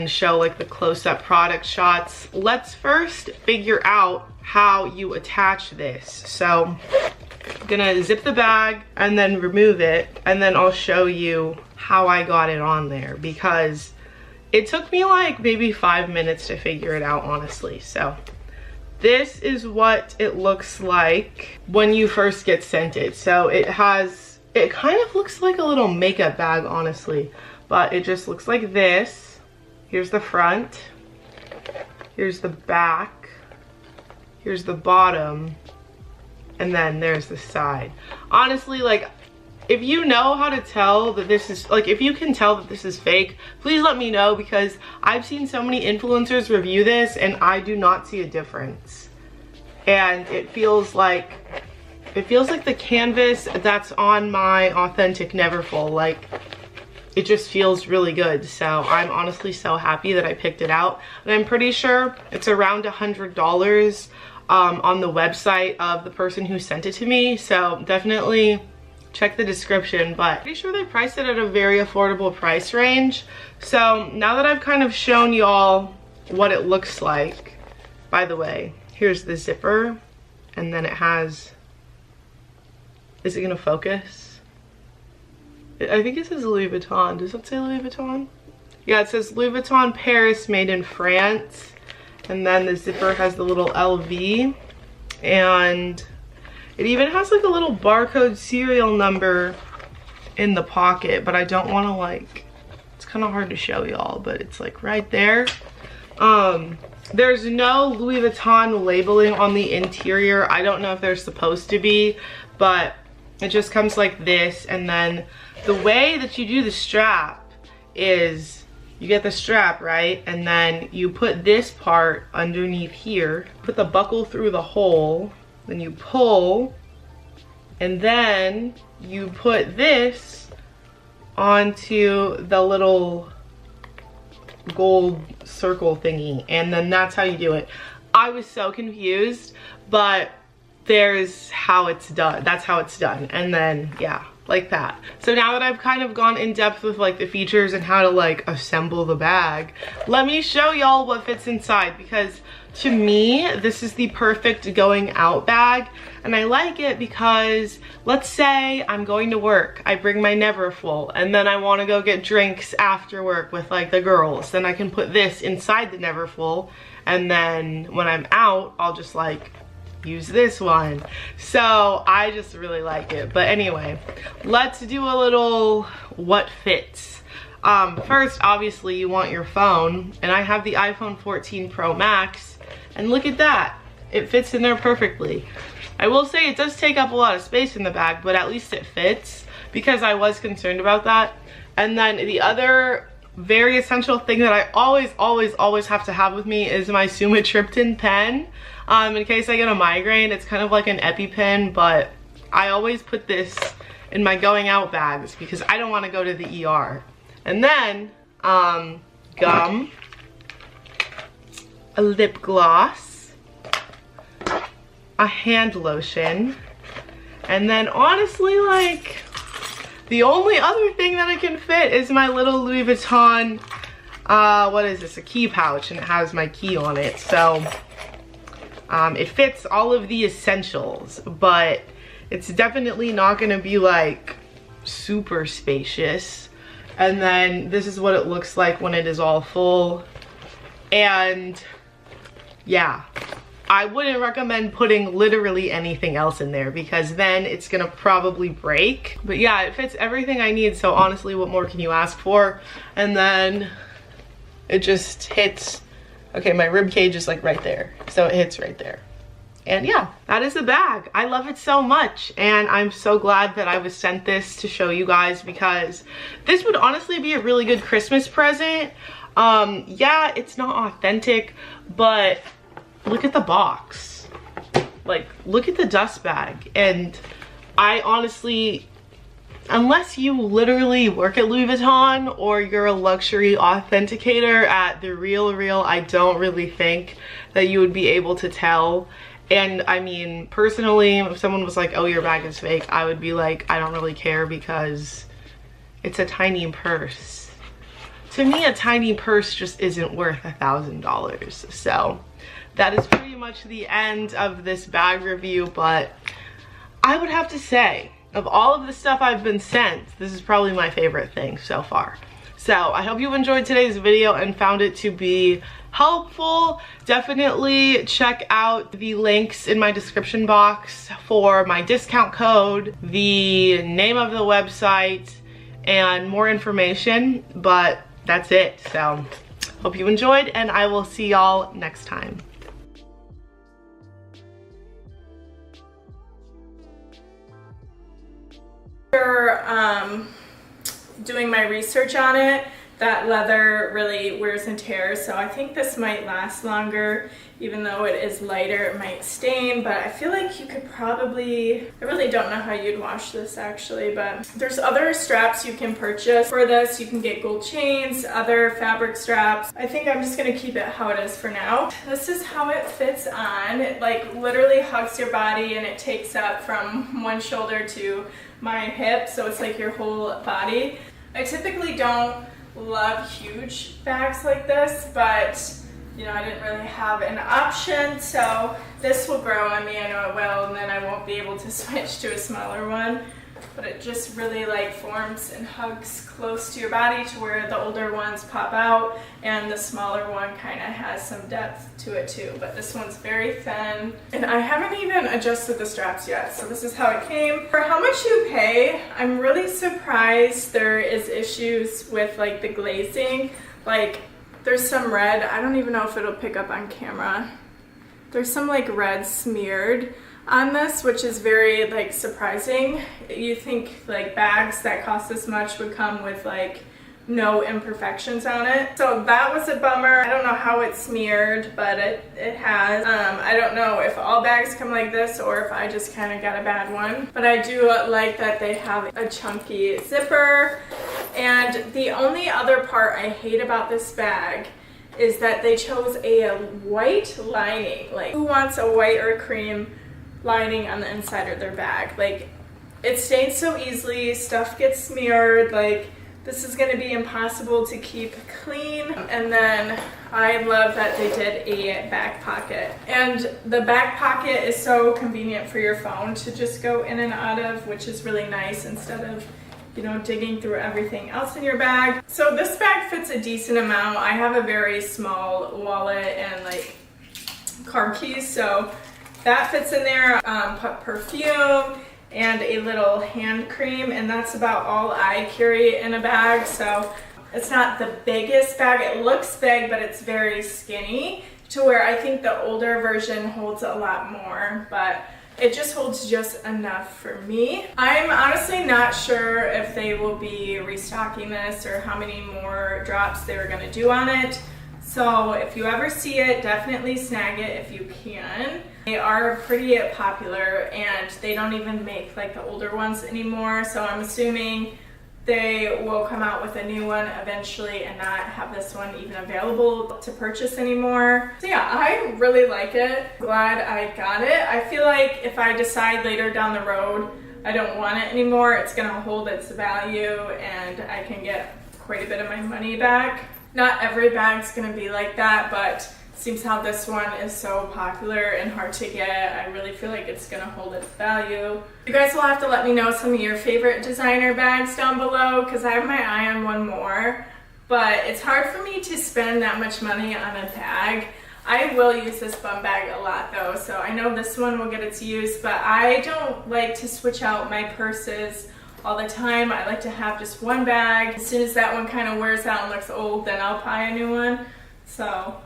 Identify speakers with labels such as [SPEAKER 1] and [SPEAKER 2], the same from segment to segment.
[SPEAKER 1] and show like the close-up product shots. Let's first figure out how you attach this. So I'm gonna zip the bag and then remove it, and then I'll show you how I got it on there, because it took me like maybe 5 minutes to figure it out, honestly. So this is what it looks like when you first get sent it. So it kind of looks like a little makeup bag, honestly, but it just looks like this. Here's the front, here's the back, here's the bottom, and then there's the side. Honestly, like, if you know how to tell that this is, like, if you can tell that this is fake, please let me know, because I've seen so many influencers review this and I do not see a difference. And it feels like the canvas that's on my authentic Neverfull, like, it just feels really good. So I'm honestly so happy that I picked it out. And I'm pretty sure it's around $100 on the website of the person who sent it to me. So definitely check the description, but pretty sure they priced it at a very affordable price range. So now that I've kind of shown y'all what it looks like, by the way, here's the zipper, and then it has, is it gonna focus? I think it says Louis Vuitton. Does it say Louis Vuitton? Yeah, it says Louis Vuitton Paris, made in France. And then the zipper has the little LV, and it even has like a little barcode serial number in the pocket, but I don't want to, like, it's kind of hard to show y'all, but it's like right there. There's no Louis Vuitton labeling on the interior. I don't know if there's supposed to be, but it just comes like this. And then the way that you do the strap is you get the strap, right? And then you put this part underneath here, put the buckle through the hole, then you pull, and then you put this onto the little gold circle thingy, and then that's how you do it. I was so confused, but there's how it's done. That's how it's done. And then, yeah, like that. So now that I've kind of gone in depth with like the features and how to like assemble the bag, let me show y'all what fits inside, because to me, this is the perfect going out bag. And I like it because, let's say I'm going to work, I bring my Neverfull, and then I want to go get drinks after work with like the girls. Then I can put this inside the Neverfull, and then when I'm out, I'll just like use this one. So I just really like it. But anyway, let's do a little what fits. First, obviously, you want your phone, and I have the iPhone 14 Pro Max, and look at that. It fits in there perfectly. I will say it does take up a lot of space in the bag, but at least it fits, because I was concerned about that. And then the other very essential thing that I always have to have with me is my sumatriptan pen. In case I get a migraine, it's kind of like an EpiPen, but I always put this in my going out bags because I don't want to go to the ER. And then gum, a lip gloss, a hand lotion, and then honestly, like, the only other thing that I can fit is my little Louis Vuitton, what is this, a key pouch, and it has my key on it. So it fits all of the essentials, but it's definitely not gonna be like super spacious. And then this is what it looks like when it is all full. And yeah, I wouldn't recommend putting literally anything else in there, because then it's gonna probably break. But yeah, it fits everything I need, so honestly, what more can you ask for? And then it just hits. Okay, my rib cage is like right there, so it hits right there. And yeah, that is the bag. I love it so much, and I'm so glad that I was sent this to show you guys, because this would honestly be a really good Christmas present. Yeah, it's not authentic, but look at the box. Like, look at the dust bag. And I honestly, unless you literally work at Louis Vuitton or you're a luxury authenticator at The Real, I don't really think that you would be able to tell. And I mean, personally, if someone was like, oh, your bag is fake, I would be like, I don't really care, because it's a tiny purse. to me, a tiny purse just isn't worth $1,000. So that is pretty much the end of this bag review, but I would have to say, of all of the stuff I've been sent, this is probably my favorite thing so far. So I hope you enjoyed today's video and found it to be helpful. Definitely check out the links in my description box for my discount code, the name of the website, and more information. But that's it. So hope you enjoyed, and I will see y'all next time.
[SPEAKER 2] Doing my research on it, that leather really wears and tears, so I think this might last longer. Even though it is lighter, it might stain, but I feel like you could probably, I really don't know how you'd wash this actually, but there's other straps you can purchase for this. You can get gold chains, other fabric straps. I think I'm just gonna keep it how it is for now. This is how it fits on. It like literally hugs your body, and it takes up from one shoulder to my hip, so it's like your whole body. I typically don't love huge bags like this, but you know, I didn't really have an option, so this will grow on me, I know it will, and then I won't be able to switch to a smaller one. But it just really like forms and hugs close to your body to where the older ones pop out, and the smaller one kind of has some depth to it too. But this one's very thin, and I haven't even adjusted the straps yet, so this is how it came. For how much you pay, I'm really surprised there is issues with like the glazing. Like there's some red, I don't even know if it'll pick up on camera. There's some like red smeared on this, which is very like surprising. You think like bags that cost this much would come with like no imperfections on it. So that was a bummer. I don't know how it's smeared, but it has. I don't know if all bags come like this or if I just kind of got a bad one. But I do like that they have a chunky zipper. And the only other part I hate about this bag is that they chose a white lining. Like, who wants a white or cream lining on the inside of their bag? Like, it stains so easily, stuff gets smeared, like this is going to be impossible to keep clean. And then I love that they did a back pocket, and the back pocket is so convenient for your phone to just go in and out of, which is really nice instead of, you know, digging through everything else in your bag. So this bag fits a decent amount. I have a very small wallet and like car keys, so that fits in there. Put perfume and a little hand cream, and that's about all I carry in a bag. So it's not the biggest bag. It looks big, but it's very skinny, to where I think the older version holds a lot more, but it just holds just enough for me. I'm honestly not sure if they will be restocking this or how many more drops they were gonna do on it. So if you ever see it, definitely snag it if you can. They are pretty popular, and they don't even make like the older ones anymore. So I'm assuming they will come out with a new one eventually and not have this one even available to purchase anymore. So yeah, I really like it. Glad I got it. I feel like if I decide later down the road I don't want it anymore, it's gonna hold its value and I can get quite a bit of my money back. Not every bag's gonna be like that, but seems how this one is so popular and hard to get, I really feel like it's gonna hold its value. You guys will have to let me know some of your favorite designer bags down below, because I have my eye on one more, but it's hard for me to spend that much money on a bag. I will use this bum bag a lot though, so I know this one will get its use, but I don't like to switch out my purses all the time. I like to have just one bag. As soon as that one kind of wears out and looks old, then I'll buy a new one. So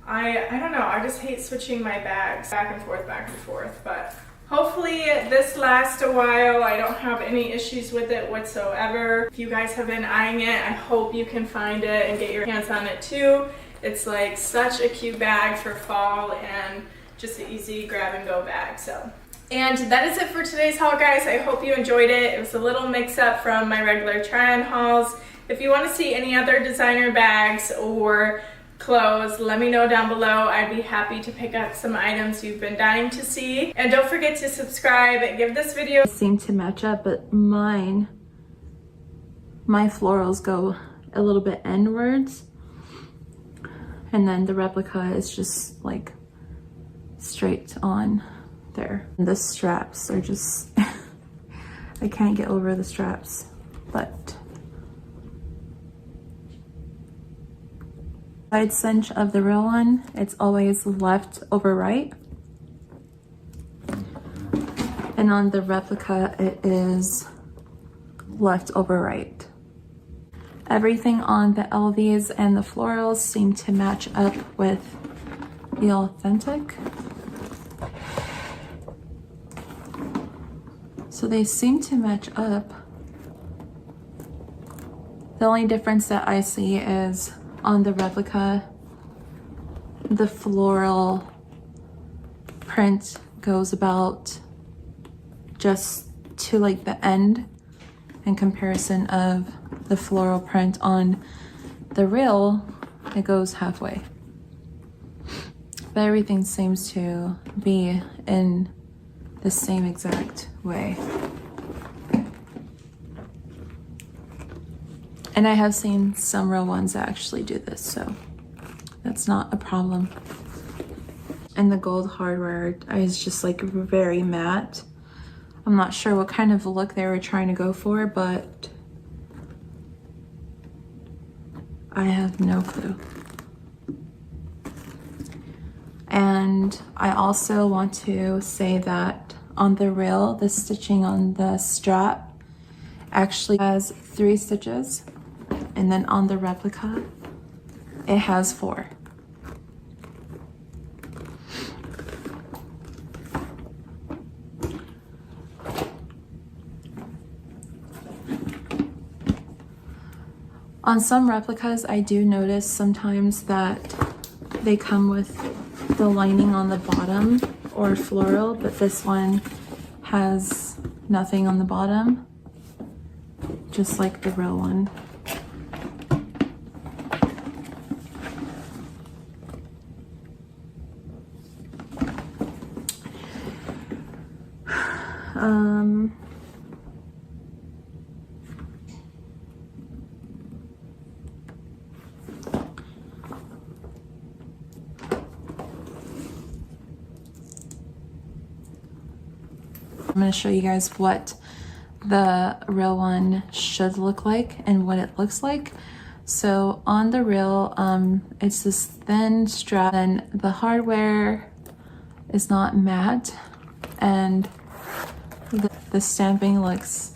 [SPEAKER 2] I don't know, I just hate switching my bags back and forth, but hopefully this lasts a while. I don't have any issues with it whatsoever. If you guys have been eyeing it, I hope you can find it and get your hands on it too. It's like such a cute bag for fall and just an easy grab and go bag. So, and that is it for today's haul, guys. I hope you enjoyed it. It was a little mix up from my regular try-on hauls. If you want to see any other designer bags or clothes, let me know down below. I'd be happy to pick up some items you've been dying to see. And don't forget to subscribe and give this video
[SPEAKER 3] seem to match up, but my florals go a little bit inwards, and then the replica is just like straight on there. The straps are just I can't get over the straps, but side cinch of the real one, it's always left over right, and on the replica it is left over right. Everything on the LVs and the florals seem to match up with the authentic. So they seem to match up. The only difference that I see is on the replica, the floral print goes about just to like the end in comparison of the floral print on the real, it goes halfway. But everything seems to be in the same exact way. And I have seen some real ones that actually do this, so that's not a problem. And the gold hardware is just like very matte. I'm not sure what kind of look they were trying to go for, but I have no clue. And I also want to say that on the real, the stitching on the strap actually has 3 stitches, and then on the replica, it has 4. On some replicas, I do notice sometimes that they come with the lining on the bottom or floral, but this one has nothing on the bottom, just like the real one. I'm going to show you guys what the real one should look like and what it looks like. So on the real, it's this thin strap, and the hardware is not matte, and the stamping looks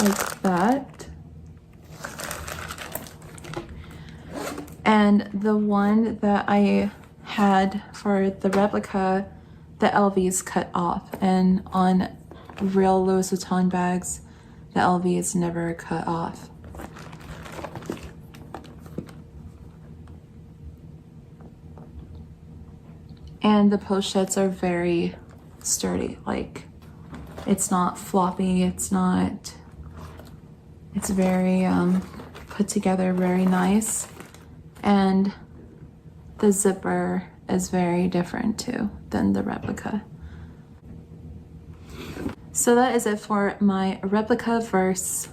[SPEAKER 3] like that. And the one that I had for the replica, the LV is cut off, and on real Louis Vuitton bags, the LV is never cut off. And the pochettes are very sturdy, like it's not floppy, it's very put together, very nice. And the zipper is very different too than the replica. So that is it for my replica versus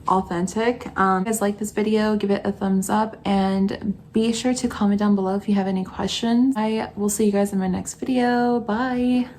[SPEAKER 3] authentic. If you guys like this video, give it a thumbs up and be sure to comment down below if you have any questions. I will see you guys in my next video. Bye.